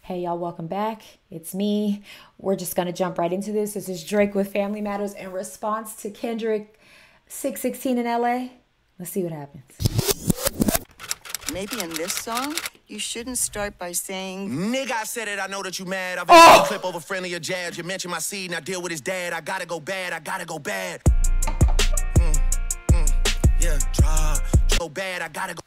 Hey y'all, welcome back. It's me. We're just gonna jump right into this. This is Drake with Family Matters in response to Kendrick 616 in LA. Let's see what happens. Maybe in this song, you shouldn't start by saying, Nigga, I said it, I know that you mad. I've been clip over friendly or jabs. You mentioned my seed and I deal with his dad. I gotta go bad, I gotta go bad. Yeah, go bad, I gotta go.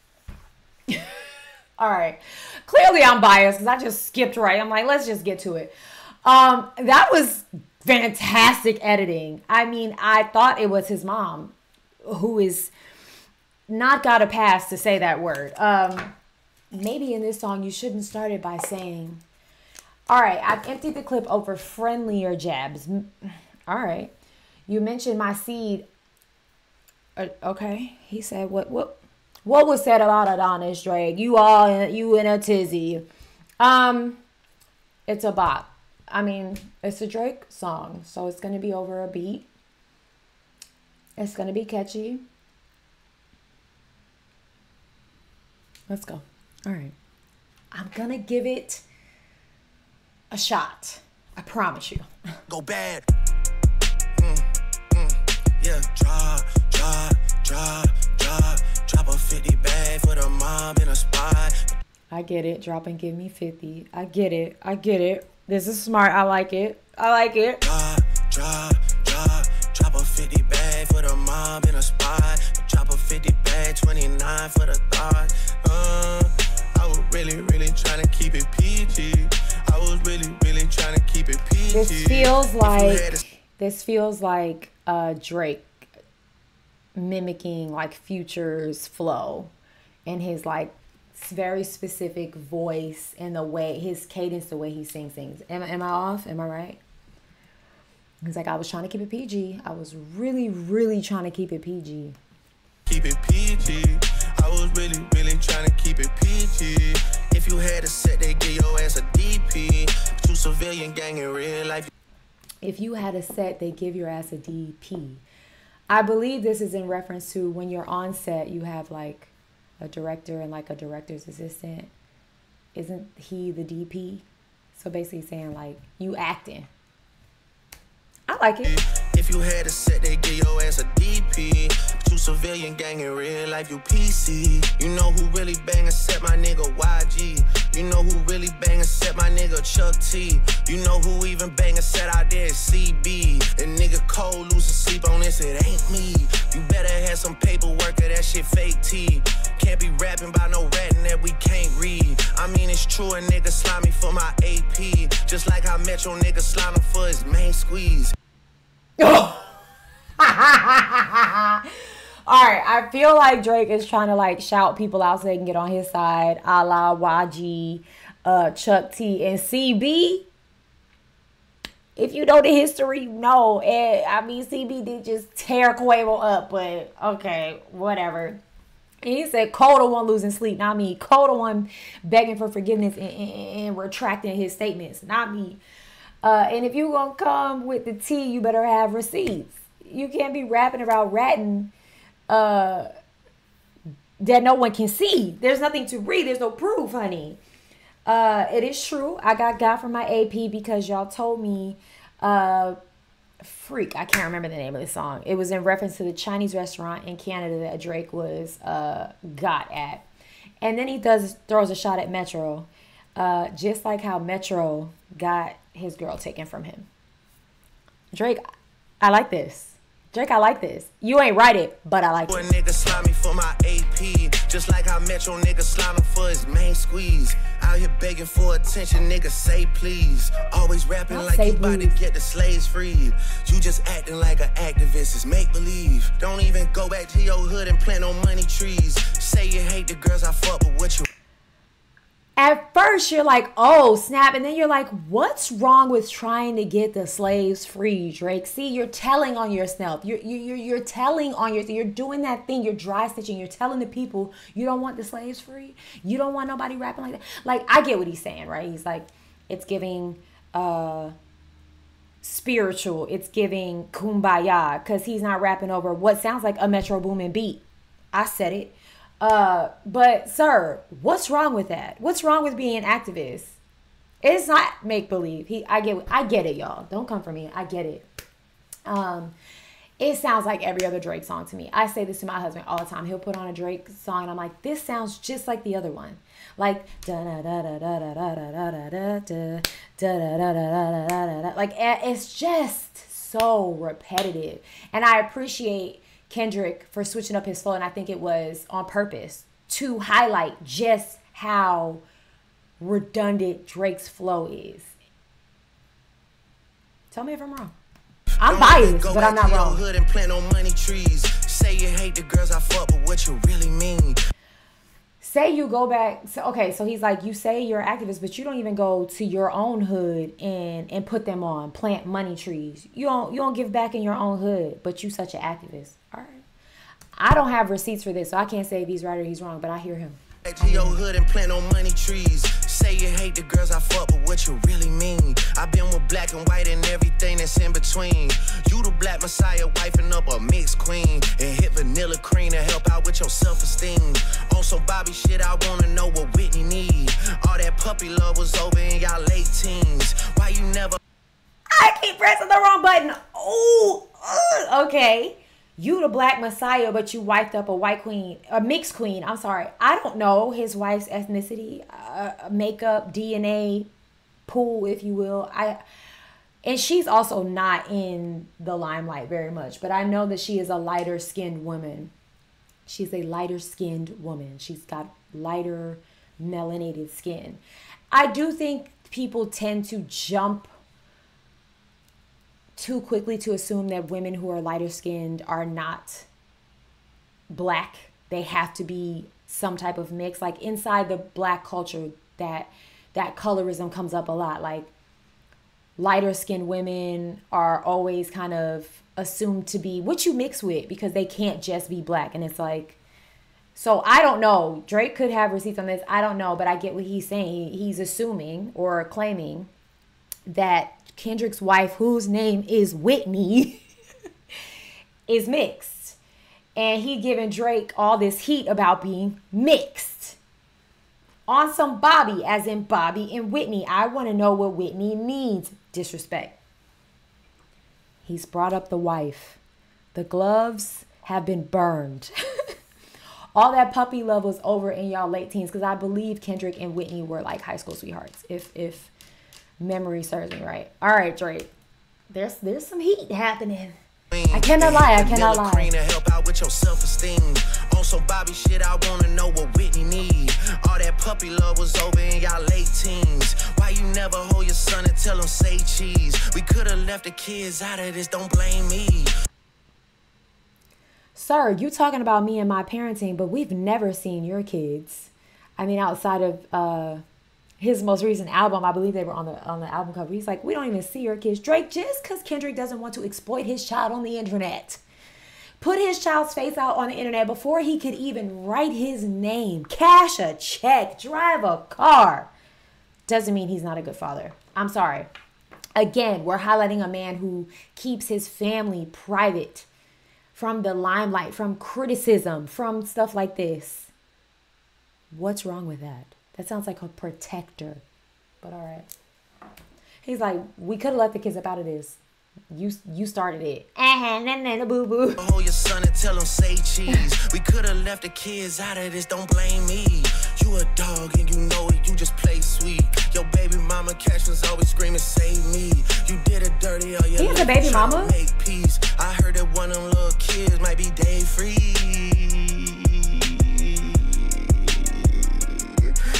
All right. Clearly I'm biased because I just skipped right. I'm like, let's just get to it. That was fantastic editing. I mean, I thought it was his mom who is not got a pass to say that word. Maybe in this song you shouldn't start it by saying, all right, I've emptied the clip over friendlier jabs. All right. You mentioned my seed. Okay. He said, what was said about Adonis, Drake? You in a tizzy. It's a bop. I mean, it's a Drake song, so it's gonna be over a beat. It's gonna be catchy. Let's go. All right. I'm gonna give it a shot. I promise you. Go bad. Yeah, drop a 50 bag for the mob in a spot. I get it. Drop and give me 50. I get it. I get it. This is smart. I like it. I like it. Drop a 50 bag for the mob in a spot. Drop a 50 bag, 29 for the thought. I was really trying to keep it PG. I was really trying to keep it PG. This feels like Drake mimicking like Future's flow and his like very specific voice and the way his cadence, the way he sings things. Am I off? Am I right? He's like, I was trying to keep it PG. I was really trying to keep it PG. Keep it PG. I was really trying to keep it PG. If you had a set, they give your ass a DP. To civilian gang in real life. If you had a set, they give your ass a DP. I believe this is in reference to when you're on set, you have like a director and like a director's assistant. Isn't he the DP? So basically saying like, you acting. I like it. If you had a set, they give your ass a DP. To civilian gang in real life, you PC. You know who really bang a set, my nigga YG. You know who really bang a set, my nigga Chuck T. You know who even bang a set out there is CB. And nigga Cole losing sleep on this, it ain't me. You better have some paperwork or that shit fake T. Can't be rapping about no ratting that we can't read. I mean, it's true, a nigga slimy for my AP. Just like how Metro nigga slimy for his main squeeze. Oh. All right, I feel like Drake is trying to like shout people out so they can get on his side, a la YG, Chuck T, and CB. If you know the history, you know. I mean, CB did just tear Quavo up, but okay, whatever. And he said Cole the one losing sleep, not me. Cole the one begging for forgiveness and retracting his statements, not me. And if you gonna come with the tea, you better have receipts. You can't be rapping about ratting that no one can see. There's nothing to read. There's no proof, honey. It is true. I got from my AP because y'all told me Freak. I can't remember the name of the song. It was in reference to the Chinese restaurant in Canada that Drake was got at. And then he throws a shot at Metro. Just like how Metro got his girl taken from him. Drake, I like this. Drake, I like this. You ain't write it, but I like it. Nigga slimy for my AP. Just like how Metro nigga slimy for his main squeeze. Out here begging for attention, nigga, say please. Always rapping like you about to get the slaves freed. You just acting like an activist, it's make believe. Don't even go back to your hood and plant no money trees. Say you hate the girls I fuck, but what you... At first, you're like, oh, snap. And then you're like, what's wrong with trying to get the slaves free, Drake? See, you're telling on yourself. You're telling on yourself. You're doing that thing. You're dry stitching. You're telling the people you don't want the slaves free. You don't want nobody rapping like that. Like, I get what he's saying, right? He's like, it's giving spiritual. It's giving kumbaya because he's not rapping over what sounds like a Metro Boomin beat. I said it. But sir, what's wrong with that? What's wrong with being an activist? It's not make believe. I get it, y'all. Don't come for me. I get it. It sounds like every other Drake song to me. I say this to my husband all the time. He'll put on a Drake song and I'm like, this sounds just like the other one. Like like it's just so repetitive. And I appreciate Kendrick for switching up his flow, and I think it was on purpose to highlight just how redundant Drake's flow is. Tell me if I'm wrong. I'm biased, but I'm not wrong. Hood and plant on money trees. Say you hate the girls I fuck, but what you really mean? Say you go back. So he's like, you say you're an activist, but you don't even go to your own hood and put them on, plant money trees. You don't give back in your own hood, but you such an activist. All right. I don't have receipts for this, so I can't say if he's right or he's wrong, but I hear him. To your hood and plant on money trees. Say you hate the girls I fuck, but what you really mean? I've been with black and white and everything that's in between. You the black messiah, wifing up a mixed queen, and hit vanilla cream to help out with your self-esteem. On some Bobby shit, I wanna know what Whitney need. All that puppy love was over in y'all late teens. Why you never? I keep pressing the wrong button. Oh, okay. You the black messiah, but you wiped up a white queen, a mixed queen. I'm sorry. I don't know his wife's ethnicity, makeup, DNA pool, if you will. And she's also not in the limelight very much, but I know that she is a lighter skinned woman. She's a lighter skinned woman. She's got lighter melanated skin. I do think people tend to jump too quickly to assume that women who are lighter skinned are not black. They have to be some type of mix. Like inside the black culture, that colorism comes up a lot. Like lighter skinned women are always kind of assumed to be what you mix with, because they can't just be black. And it's like, so I don't know. Drake could have receipts on this. I don't know, but I get what he's saying. He's assuming or claiming that Kendrick's wife, whose name is Whitney, is mixed. And he giving Drake all this heat about being mixed. On some Bobby, as in Bobby and Whitney. I want to know what Whitney means. Disrespect. He's brought up the wife. The gloves have been burned. All that puppy love was over in y'all late teens, because I believe Kendrick and Whitney were like high school sweethearts, if memory serves me right. All right, Drake. There's some heat happening. I cannot lie. To help out with your self-esteem. On some Bobby shit, I wanna know what Whitney need. All that puppy love was over in y'all late teens. Why you never hold your son and tell him say cheese? We could have left the kids out of this. Don't blame me. Sir, you talking about me and my parenting, but we've never seen your kids. I mean, outside of his most recent album, I believe they were on the album cover. He's like, we don't even see your kids. Drake, just because Kendrick doesn't want to exploit his child on the internet, put his child's face out on the internet before he could even write his name, cash a check, drive a car, doesn't mean he's not a good father. I'm sorry. Again, we're highlighting a man who keeps his family private from the limelight, from criticism, from stuff like this. What's wrong with that? That sounds like a protector, but all right. He's like, we could have let the kids up out of this. You started it. Boo boo. Hold your son and tell him say cheese. We could have left the kids out of this. Don't blame me. You a dog and you know it. You just play sweet. Your baby mama cash was always screaming, save me. You did it dirty. All your he has a baby mama. Make peace. I heard that one of them little kids might be day free.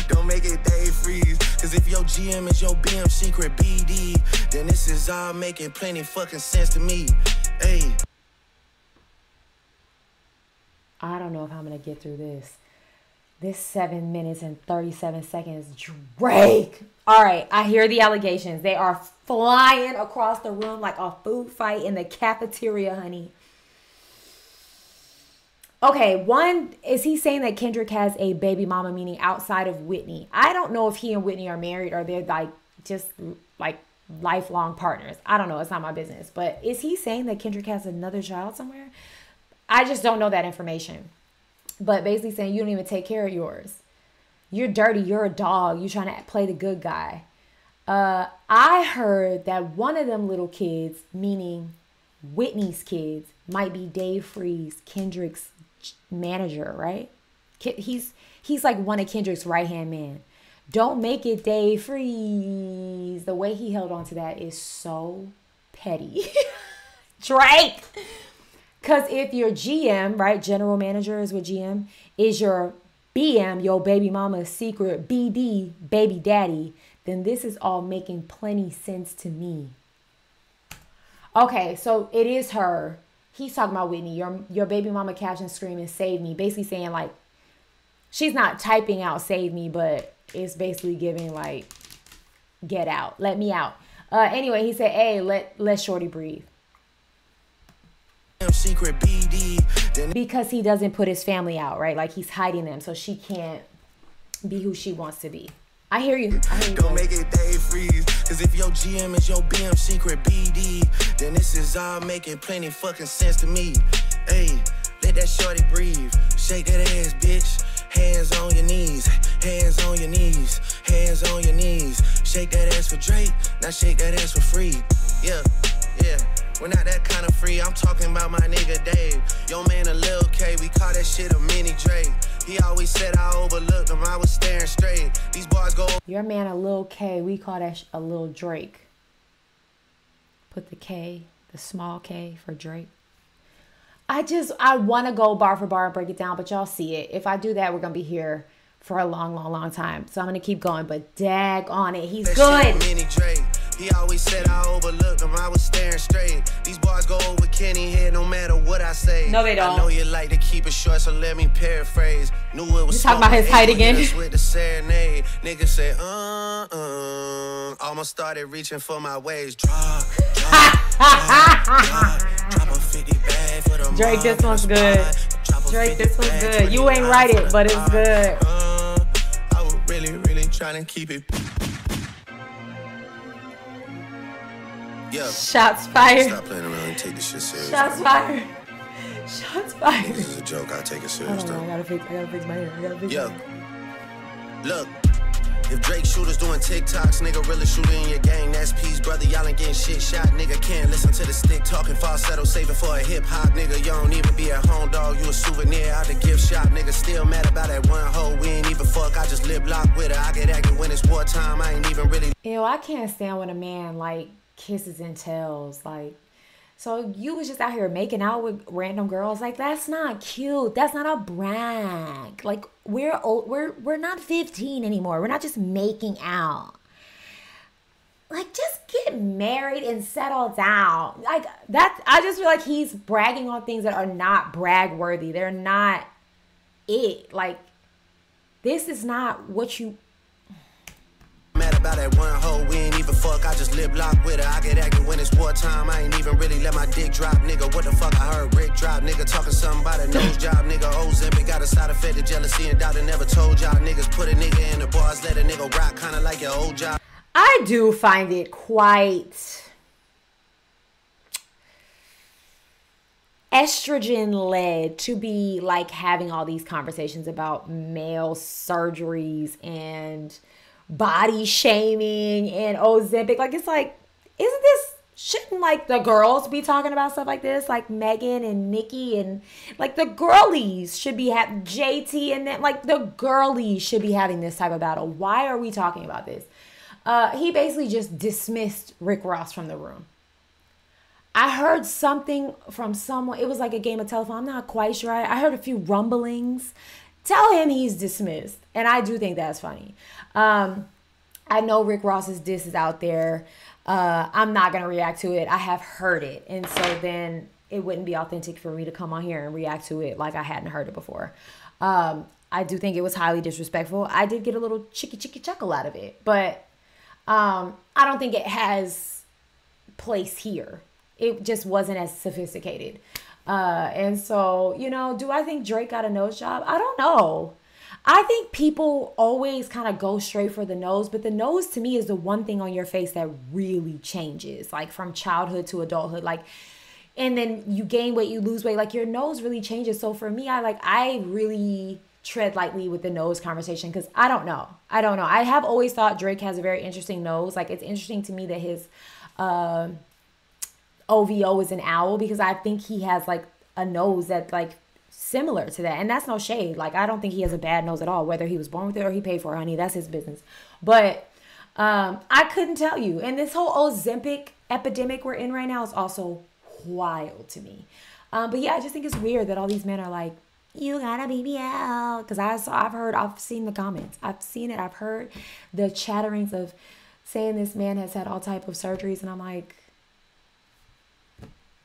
Don't make it day freeze. Cause if your GM is your BM secret BD, then this is all making plenty fucking sense to me. Hey. I don't know if I'm gonna get through this. This 7 minutes and 37 seconds. Drake. All right, I hear the allegations. They are flying across the room like a food fight in the cafeteria, honey. Okay, one, is he saying that Kendrick has a baby mama, meaning outside of Whitney? I don't know if he and Whitney are married or they're like just like lifelong partners. I don't know. It's not my business. But is he saying that Kendrick has another child somewhere? I just don't know that information. But basically saying you don't even take care of yours. You're dirty. You're a dog. You're trying to play the good guy. I heard that one of them little kids, meaning Whitney's kids, might be Dave Freeze, Kendrick's manager, right? He's like one of Kendrick's right-hand man. Don't make it Dave Freeze. The way he held on to that is so petty. Drake. Because if your GM, right, general manager is what GM, is your BM, your baby mama's secret BD, baby daddy, then this is all making plenty sense to me. Okay, so it is her. He's talking about Whitney. Your baby mama caption screaming, save me. Basically saying like, she's not typing out save me, but it's basically giving like, get out, let me out. Anyway, he said, hey, let Shorty breathe. Secret BD. Because he doesn't put his family out, right? Like he's hiding them so she can't be who she wants to be. I hear you. Don't make it Dave Freeze. Cause if your GM is your BM secret BD, then this is all making plenty fucking sense to me. Hey, let that shorty breathe. Shake that ass, bitch. Hands on your knees. Hands on your knees. Hands on your knees. Shake that ass for Drake. Now shake that ass for free. Yeah, yeah. We're not that kind of free. I'm talking about my nigga Dave. Yo man, a Lil K. We call that shit a mini Drake. He always said I overlooked him. I was staring straight. These bars go. Your man, a Lil K. We call that a Lil Drake. Put the K, the small K for Drake. I want to go bar for bar and break it down, but y'all see it. If I do that, we're going to be here for a long, long, long time. So I'm going to keep going, but dag on it. He's good. Mini Drake. He always said I overlooked him. I was staring straight. These bars go over Kenny head no matter what I say. No, they don't. I know you like to keep it short, so let me paraphrase. Knew it was talking about his height again. With the serenade. Nigga said, almost started reaching for my waist. Drop a 50 bag for the Drake, this one's good. Drake, this one's good. You ain't write it, but it's good. I was really, really trying to keep it. Yeah. Shots fired. Stop playing around and take this shit serious. Shots fired. Shots fired. This is a joke. I take it serious though. I gotta fix my hair. Yeah. Look, if Drake shooters doing TikToks, nigga really shooting in your gang. That's peace, brother. Y'all ain't getting shit shot. Nigga can't listen to the stick talking falsetto, saving for a hip hop. Nigga, you don't even be at home, dog. You a souvenir out the gift shop. Nigga still mad about that one hoe. We ain't even fuck. I just lip lock with her. I get active when it's wartime. I ain't even really. Ew, I can't stand when a man like kisses and tells, like, so you was just out here making out with random girls. Like, that's not cute. That's not a brag. Like, we're old, we're not 15 anymore. We're not just making out. Like, just get married and settle down. Like, that, I just feel like he's bragging on things that are not brag worthy. They're not it. Like, this is not what you. Mad about that one hoe, we ain't even fuck. I just lip lock with her. I get active when it's wartime. I ain't even really let my dick drop, nigga. What the fuck I heard Rick drop, nigga. Talking something about a nose job, nigga. Ozempic got a side effect of jealousy and doubt. I never told y'all niggas put a nigga in the bars, let a nigga rock, kinda like your old job. I do find it quite estrogen led to be like having all these conversations about male surgeries and body shaming and Ozempic. Like, it's like, shouldn't like the girls be talking about stuff like this? Like Megan and Nikki and like the girlies should be having JT, and then like the girlies should be having this type of battle. Why are we talking about this? He basically just dismissed Rick Ross from the room. I heard something from someone. It was like a game of telephone. I'm not quite sure. I heard a few rumblings. Tell him he's dismissed. And I do think that's funny. I know Rick Ross's diss is out there. I'm not going to react to it. I have heard it. And so then it wouldn't be authentic for me to come on here and react to it like I hadn't heard it before. I do think it was highly disrespectful. I did get a little chicky chuckle out of it. But I don't think it has place here. It just wasn't as sophisticated. And so, you know, do I think Drake got a nose job? I don't know. I think people always kind of go straight for the nose, but the nose to me is the one thing on your face that really changes, like from childhood to adulthood. Like, and then you gain weight, you lose weight, like your nose really changes. So for me, I really tread lightly with the nose conversation, because I don't know. I have always thought Drake has a very interesting nose. Like, it's interesting to me that his OVO is an owl, because I think he has like a nose that like similar to that. And that's no shade. Like, I don't think he has a bad nose at all, whether he was born with it or he paid for it, honey. That's his business. But I couldn't tell you. And this whole Ozempic epidemic we're in right now is also wild to me. But yeah, I just think it's weird that all these men are like, you gotta beat me out. Because I've seen the comments. I've seen it. I've heard the chatterings of saying this man has had all type of surgeries. And I'm like,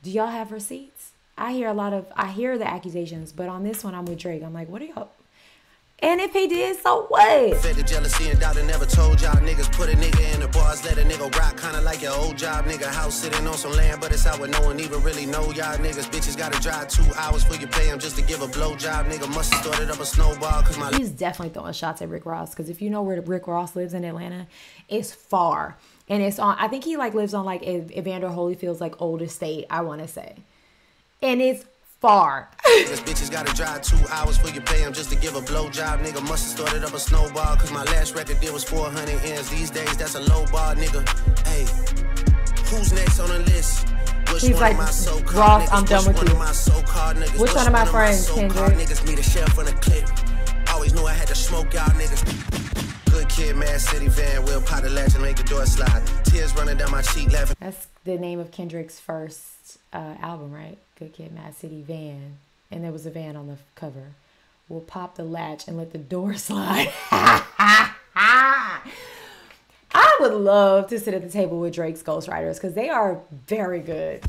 do y'all have receipts? I hear the accusations, but on this one, I'm with Drake. I'm like, what are y'all? And if he did, so what? Fed the jealousy and doubt and never told y'all niggas. Put a nigga in the bars, let a nigga rock, kinda like your old job, nigga. House sitting on some land, but it's out where no one even really know y'all niggas. Bitches gotta drive 2 hours for you pay them just to give a blowjob, nigga. Must have started up a snowball, cause my... He's definitely throwing shots at Rick Ross, because if you know where Rick Ross lives in Atlanta, it's far. And it's on, I think he like lives on like Evander Holyfield's like old estate, I want to say. And it's far. This bitches gotta drive 2 hours for you pay them just to give a blowjob, nigga. Must have started up a snowball, cause my last record deal was 400 M's. These days, that's a low bar, nigga. Hey, who's next on the list? Which He's one like, of my so-called Ross, niggas? I'm done with you. Niggas? Which one of my friends, Kendrick? Niggas need a sheriff on the clip. Always knew I had to smoke y'all niggas. Good kid, Mad City van, we'll pot a latch and make the door slide. Tears running down my cheek, laughing. That's the name of Kendrick's first album, right? Good Kid, Mad City Van. And there was a van on the cover. We'll pop the latch and let the door slide. I would love to sit at the table with Drake's ghostwriters, because they are very good.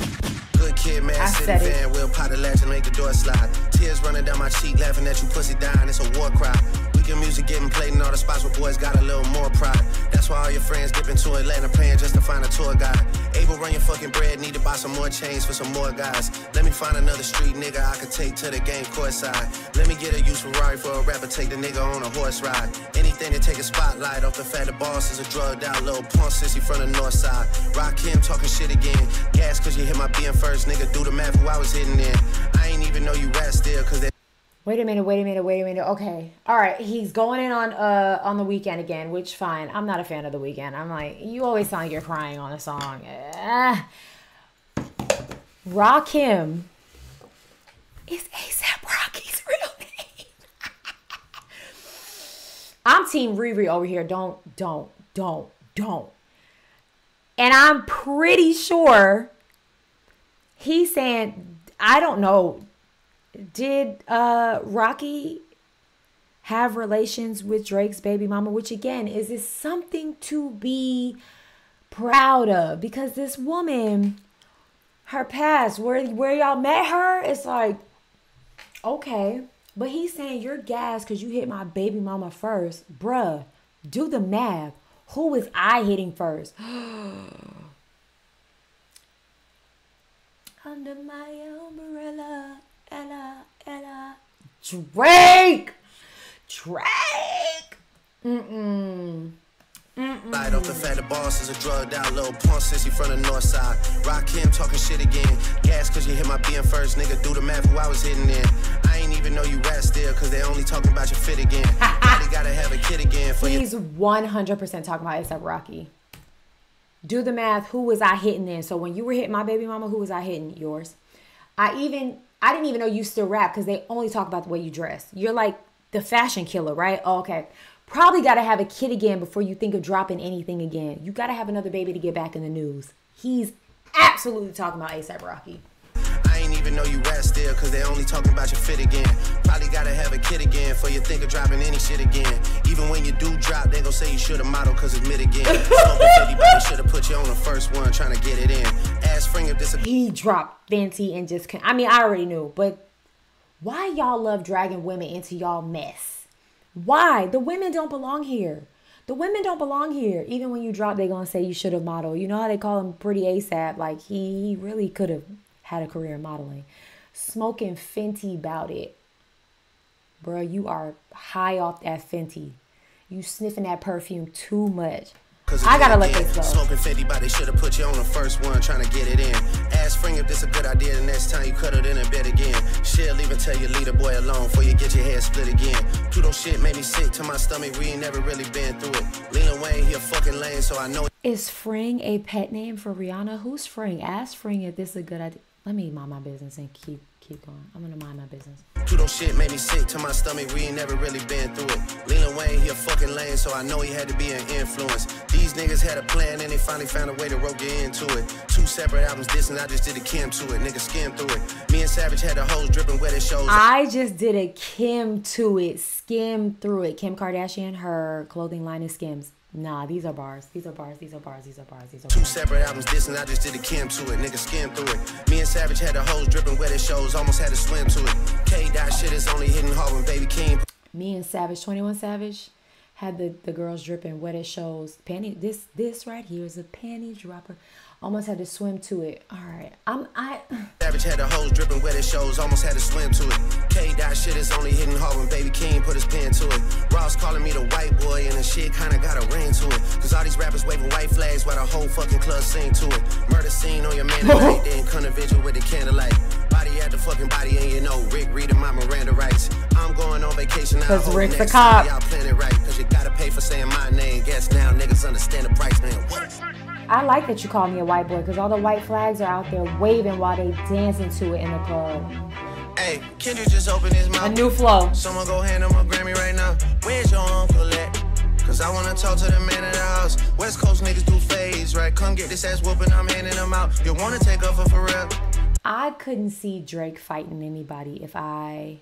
Good kid, Mad City van, we'll pot a latch and make the door slide. Tears running down my cheek, laughing at you pussy dying, it's a war cry. Weekend music getting played in all the spots where boys got a little more pride. That's why all your friends dip into Atlanta paying just to find a tour guide. Able run your fucking bread, need to buy some more chains for some more guys. Let me find another street nigga I could take to the game courtside. Let me get a used Ferrari for a rapper, take the nigga on a horse ride. Anything to take a spotlight off the fact the boss is a drugged out little punk sissy from the north side. Rock him talking shit again. Gas cause you hit my being first, nigga. Do the math who I was hitting in. I ain't even know you rap still cause they... Wait a minute. Okay. All right. He's going in on The Weeknd again, which fine. I'm not a fan of The Weeknd. I'm like, you always sound like you're crying on a song. Rakim is A$AP Rocky's real name. I'm Team Riri over here. Don't. And I'm pretty sure he's saying, I don't know. Did Rocky have relations with Drake's baby mama? Which again, is this something to be proud of? Because this woman, her past, where y'all met her, it's like, okay. But he's saying you're gassed because you hit my baby mama first. Bruh, do the math. Who was I hitting first? Under my umbrella. Ella. Drake. Light off the fact the boss is a drugged out little punk sissy from the north side. Rock him talking shit again. Gas cause you hit my being first, nigga. Do the math who I was hitting in. I ain't even know you rap still cause they only talking about your fit again. They gotta have a kid again for He's 100% talking about A$AP Rocky. Do the math, who was I hitting in? So when you were hitting my baby mama, who was I hitting? Yours. I didn't even know you still rap because they only talk about the way you dress. You're like the fashion killer, right? Oh, okay. Probably got to have a kid again before you think of dropping anything again. You got to have another baby to get back in the news. He's absolutely talking about A$AP Rocky. I ain't even know you rap still cause they only talking about your fit again. Probably gotta have a kid again for you think of dropping any shit again. Even when you do drop, they gon' say you should've modeled cause it's mid again. Smoking 50, but they should've put you on the first one trying to get it in. Ask Spring if this... He dropped Fenty and just... I mean, I already knew, but why y'all love dragging women into y'all mess? Why? The women don't belong here. The women don't belong here. Even when you drop, they gonna say you should've modeled. You know how they call him Pretty A$AP? Like, he really could've had a career in modeling. Smoking Fenty about it. Bro, you are high off that Fenty. You sniffing that perfume too much. I gotta let this go. Smoking 50, but they should have put you on the first one, trying to get it in. Ask Spring if this a good idea, the next time you cut it in a bed again. She'll even tell you leave the boy alone before you get your head split again. Pluto shit made me sick to my stomach, we ain't never really been through it. Lil Wayne, he a fucking lame, so I know. Is Fring a pet name for Rihanna? Who's Fring? Ask Fring if this is a good idea. Let me mind my business and keep going. I'm gonna mind my business. Pluto shit made me sick to my stomach, we ain't never really been through it. Lil Wayne, he a fucking lame, so I know he had to be an influence. These niggas had a plan and they finally found a way to rope you into it. 2 separate albums dissing, I just did a Kim to it. Nigga skim through it. Me and Savage had the hoes dripping where it shows. I just did a Kim to it, skim through it. Kim Kardashian, her clothing line is Skims. Nah, these are bars. These are bars. These are bars. These are bars. These are bars. 2 separate albums dissing, I just did a Kim to it. Nigga skim through it. Me and Savage had the hoes dripping where it shows. Almost had to swim to it. K-Dot shit is only hitting hard when Baby King. Me and Savage, 21 Savage, had the girls dripping wet it shows. Panty, this right here is a panty dropper. Almost had to swim to it. All right, Savage had the hoes dripping wet it shows. Almost had to swim to it. K-Dot shit is only hitting hard when Baby King put his pen to it. Ross calling me the white boy and the shit kinda got a ring to it. Cause all these rappers waving white flags while the whole fucking club sing to it. Murder scene on your man tonight, then come to vigil with the candlelight. Body at the fucking body and you know Rick reading my Miranda rights. I'm going on vacation now. Cause Rick's a cop. Y'all playing it right. Cause you gotta pay for saying my name. Guess now niggas understand the price, man. What? I like that you call me a white boy because all the white flags are out there waving while they dancing to it in the club. Hey, Kendrick just opened his mouth. A new flow. Someone go hand him a Grammy right now. Where's your uncle at? Cause I wanna talk to the man of the house. West Coast niggas do phase, right? Come get this ass whooping, I'm handing them out. You wanna take off for real? I couldn't see Drake fighting anybody if I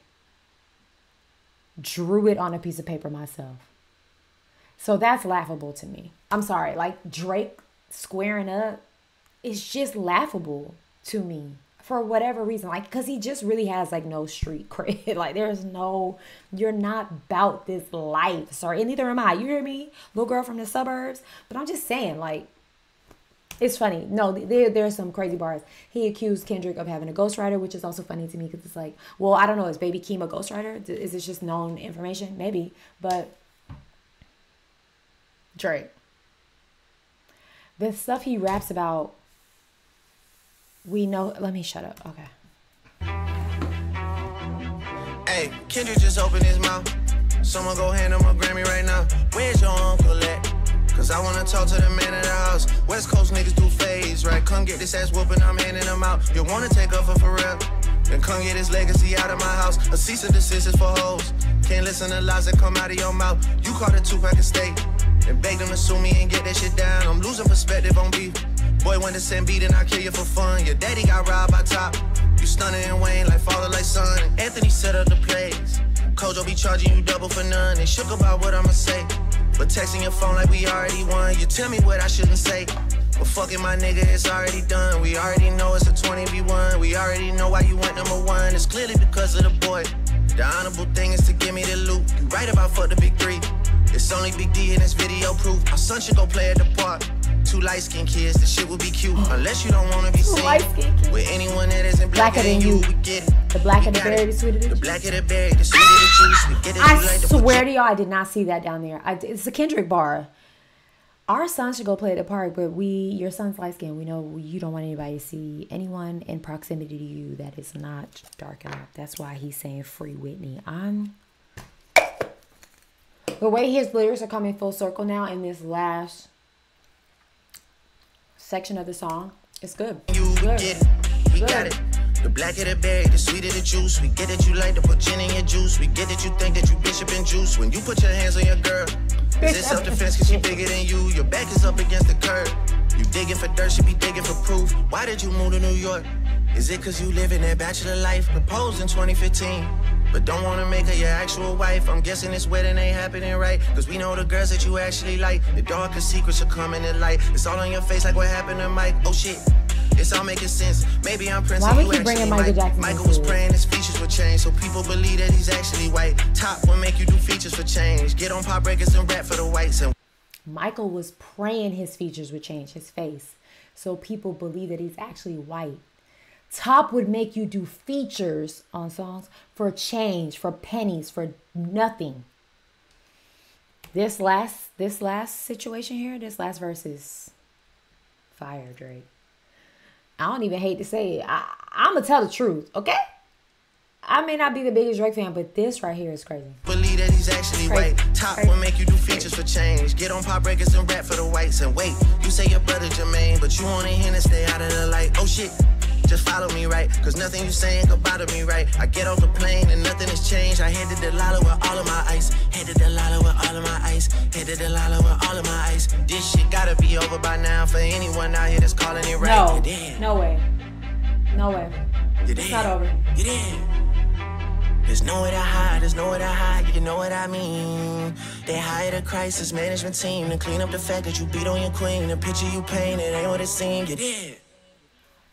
drew it on a piece of paper myself. So that's laughable to me. I'm sorry, like Drake squaring up, it's just laughable to me for whatever reason. Like, cause he just really has like no street cred. Like there's no, you're not about this life. Sorry, and neither am I. You hear me? Little girl from the suburbs. But I'm just saying, like, it's funny. No, there's some crazy bars. He accused Kendrick of having a ghostwriter, which is also funny to me because it's like, well, I don't know. Is Baby Keem a ghostwriter? Is it just known information? Maybe. But Drake, the stuff he raps about, we know. Let me shut up. Okay. Hey, Kendrick just opened his mouth. Someone go hand him a Grammy right now. Where's your uncle at? Cause I wanna talk to the man of the house. West Coast niggas do phase, right? Come get this ass whooping, I'm handing them out. You wanna take off for real? Then come get his legacy out of my house. A cease and desist is for hoes. Can't listen to lies that come out of your mouth. You caught a 2-pack of steak and beg them to sue me and get that shit down. I'm losing perspective on beef. Boy went to send beat and I kill you for fun. Your daddy got robbed by Top. You stunning and Wayne like father like son. Anthony set up the plays. Kojo be charging you double for none. They shook about what I'ma say. But texting your phone like we already won. You tell me what I shouldn't say. But fucking my nigga, it's already done. We already know it's a 20v1. We already know why you went #1. It's clearly because of the boy. The honorable thing is to give me the loot. You right about fuck the big 3. It's only Big D in this video proof. Our son should go play at the park. 2 light-skinned kids, the shit would be cute. Unless you don't wanna be seen with anyone that isn't blacker than you. We get it. The blacker the berry, the sweeter the juice. The blacker the berry, the sweeter the juice. We get it. I swear to y'all, I did not see that down there. It's a Kendrick bar. Our son should go play at the park, but your son's light skin. We know you don't want anybody to see anyone in proximity to you that is not dark enough. That's why he's saying free Whitney. The way his lyrics are coming full circle now in this last section of the song, it's good. You get it. We got it. The blacker the berry, the sweeter the juice. We get that you like to put gin in your juice. We get that you think that you bishop and juice. When you put your hands on your girl, is it self-defense cause she bigger than you? Your back is up against the curb. You digging for dirt, she be digging for proof. Why did you move to New York? Is it cause you live in that bachelor life? Proposed in 2015, but don't wanna make her your actual wife. I'm guessing this wedding ain't happening right, cause we know the girls that you actually like. The darkest secrets are coming to light. It's all on your face like what happened to Mike. Oh shit, it's all making sense. Maybe I'm Prince and you actually Mike. Michael was praying his features would change, so people believe that he's actually white. Top will make you do features for change. Get on pop records and rap for the whites. And Michael was praying his features would change, his face, so people believe that he's actually white. Top would make you do features on songs for change, for pennies, for nothing. This last situation here, this last verse is fire, Drake. I don't even hate to say it. I'm gonna tell the truth, okay? I may not be the biggest Drake fan, but this right here is crazy. Believe that he's actually white. Top will make you do features for change. Get on pop records and rap for the whites. And wait, you say your brother Jermaine, but you want him to stay out of the light. Oh shit, just follow me, right? Cause nothing you saying could bother me, right? I get off the plane and nothing has changed. I headed to Lala with all of my ice. Headed to Lala with all of my ice. Headed to Lala with all of my ice. This shit gotta be over by now for anyone out here that's calling it right. No way. No way. It's not over. You did. There's nowhere to hide, there's nowhere to hide, you know what I mean. They hired a crisis management team to clean up the fact that you beat on your queen. The picture you painted ain't what it seemed, you did.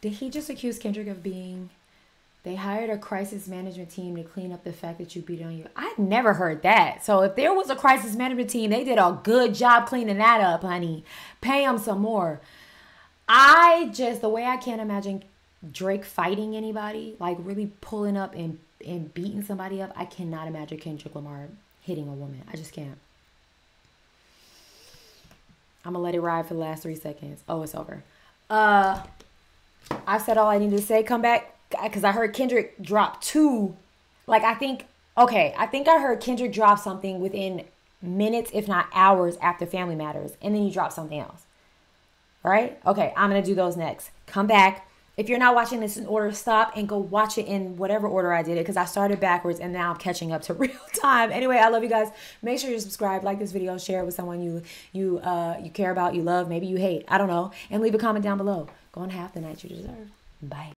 Did he just accuse Kendrick of being... They hired a crisis management team to clean up the fact that you beat on you? I'd never heard that. So if there was a crisis management team, they did a good job cleaning that up, honey. Pay them some more. The way I can't imagine Drake fighting anybody, like really pulling up and beating somebody up, I cannot imagine Kendrick Lamar hitting a woman. I just can't. I'm gonna let it ride for the last 3 seconds. Oh, it's over. I've said all I need to say. Come back, because I heard Kendrick drop 2. Like, I think I heard Kendrick drop something within minutes, if not hours, after Family Matters, and then he dropped something else. All right? Okay, I'm gonna do those next. Come back. If you're not watching this in order, stop and go watch it in whatever order I did it, because I started backwards and now I'm catching up to real time. Anyway, I love you guys. Make sure you subscribe, like this video, share it with someone you care about, you love, maybe you hate. I don't know. And leave a comment down below. Go and have the night you deserve. Bye.